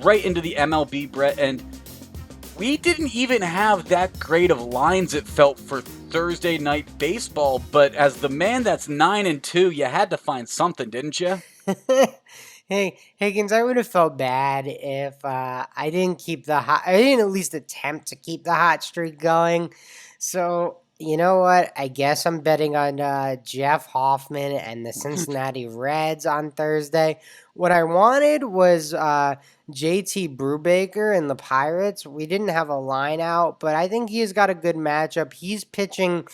right into the MLB, Brett, and we didn't even have that great of lines, it felt, for Thursday night baseball. But as the man that's 9-2, you had to find something, didn't you? Hey, Higgins, I would have felt bad if I didn't keep the hot. I didn't at least attempt to keep the hot streak going. So you know what? I guess I'm betting on Jeff Hoffman and the Cincinnati Reds on Thursday. What I wanted was JT Brubaker and the Pirates. We didn't have a line out, but I think he's got a good matchup. He's pitching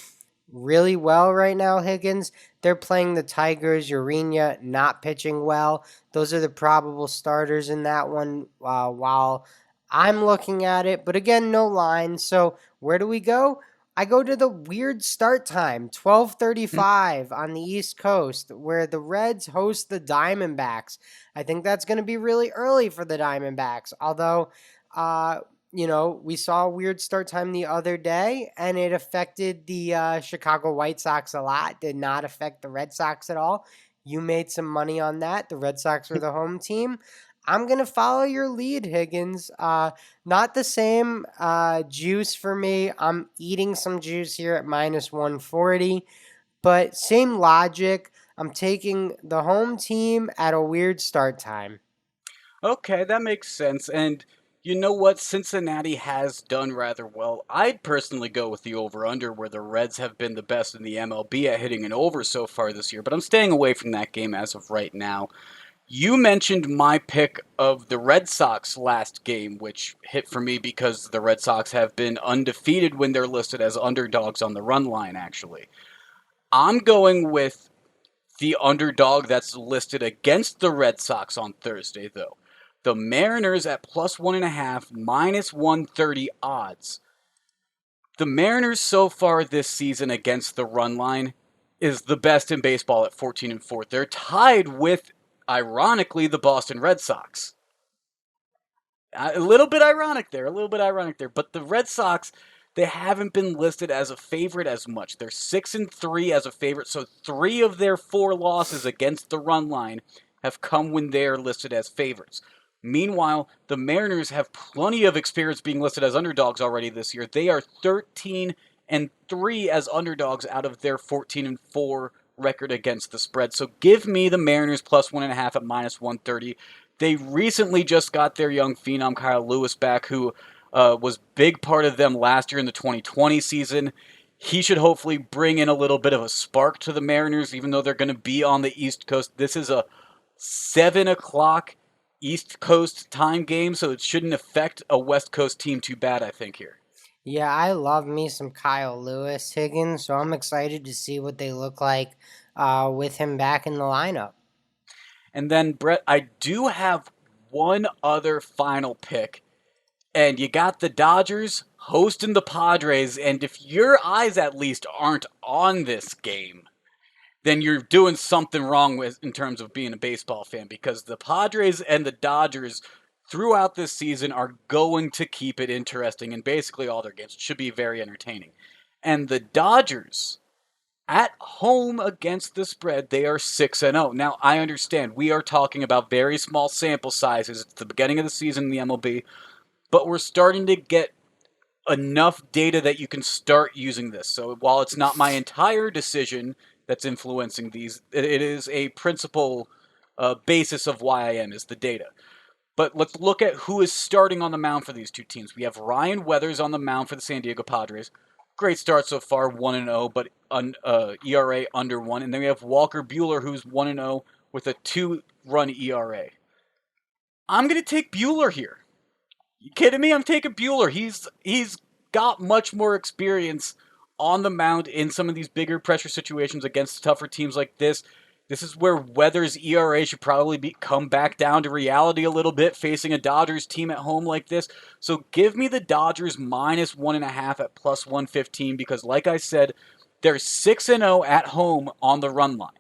really well right now, Higgins. They're playing the Tigers. Urena not pitching well. Those are the probable starters in that one while I'm looking at it. But again, no line. So where do we go? I go to the weird start time, 12:35 on the East Coast, where the Reds host the Diamondbacks. I think that's going to be really early for the Diamondbacks. Although uh, we saw a weird start time the other day, and it affected the Chicago White Sox a lot. Did not affect the Red Sox at all. You made some money on that. The Red Sox were the home team. I'm going to follow your lead, Higgins. Not the same juice for me. I'm eating some juice here at minus 140, but same logic. I'm taking the home team at a weird start time. Okay, that makes sense. And you know what? Cincinnati has done rather well. I'd personally go with the over-under, where the Reds have been the best in the MLB at hitting an over so far this year, but I'm staying away from that game as of right now. You mentioned my pick of the Red Sox last game, which hit for me because the Red Sox have been undefeated when they're listed as underdogs on the run line, actually. I'm going with the underdog that's listed against the Red Sox on Thursday, though. The Mariners at plus 1.5, minus 130 odds. The Mariners so far this season against the run line is the best in baseball at 14-4. They're tied with, ironically, the Boston Red Sox. A little bit ironic there, But the Red Sox, they haven't been listed as a favorite as much. They're 6-3 as a favorite, so 3 of their 4 losses against the run line have come when they're listed as favorites. Meanwhile, the Mariners have plenty of experience being listed as underdogs already this year. They are 13-3 as underdogs out of their 14-4 record against the spread. So give me the Mariners plus 1.5 at minus 130. They recently just got their young phenom Kyle Lewis back, who was big part of them last year in the 2020 season. He should hopefully bring in a little bit of a spark to the Mariners, even though they're going to be on the East Coast. This is a 7 o'clock East Coast time game, so it shouldn't affect a West Coast team too bad, I think, here. Yeah, I love me some Kyle Lewis, Higgins, so I'm excited to see what they look like with him back in the lineup. And then, Brett, I do have one other final pick. And you got the Dodgers hosting the Padres. And if your eyes at least aren't on this game, then you're doing something wrong with in terms of being a baseball fan, because the Padres and the Dodgers throughout this season are going to keep it interesting in basically all their games. It should be very entertaining. And the Dodgers at home against the spread, they are 6-0. Now, I understand we are talking about very small sample sizes. It's the beginning of the season in the MLB, but we're starting to get enough data that you can start using this. So while it's not my entire decision that's influencing these, it is a principal basis of why I am, is the data. But let's look at who is starting on the mound for these two teams. We have Ryan Weathers on the mound for the San Diego Padres. Great start so far, 1-0, but ERA under 1. And then we have Walker Buehler, who's 1-0 with a 2-run ERA. I'm going to take Buehler here. You kidding me? I'm taking Buehler. He's got much more experience on the mound in some of these bigger pressure situations against tougher teams like this. This is where Weathers' ERA should probably come back down to reality a little bit, facing a Dodgers team at home like this. So give me the Dodgers minus 1.5 at plus 115, because like I said, they're 6-0 at home on the run line.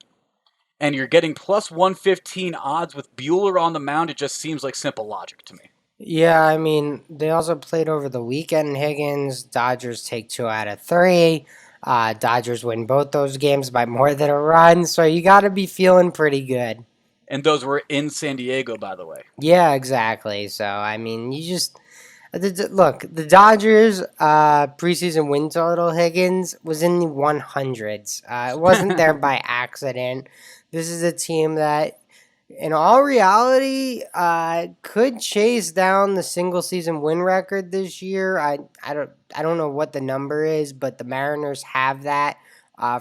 And you're getting plus 115 odds with Buehler on the mound. It just seems like simple logic to me. Yeah, I mean, they also played over the weekend, Higgins. Dodgers take 2 out of 3. Dodgers win both those games by more than a run, so you got to be feeling pretty good. And those were in San Diego, by the way. Yeah, exactly. So I mean, you just look, the Dodgers preseason win total, Higgins, was in the 100s. It wasn't there by accident. This is a team that, in all reality, could chase down the single season win record this year. I don't know what the number is, but the Mariners have that.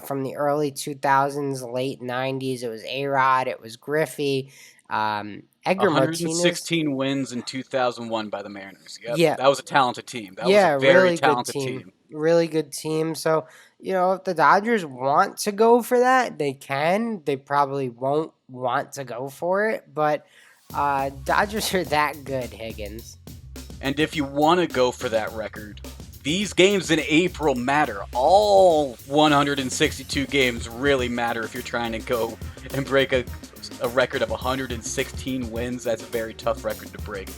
From the early 2000s, late 90s, it was A-Rod, it was Griffey, Edgar Martinez. 116 wins in 2001 by the Mariners. Yep, Yeah, that was a talented team. That was a yeah, very really good talented team. team. Really good team. So, if the Dodgers want to go for that, they can. They probably won't want to go for it, but Dodgers are that good, Higgins. And if you want to go for that record, these games in April matter. All 162 games really matter if you're trying to go and break a record of 116 wins. That's a very tough record to break.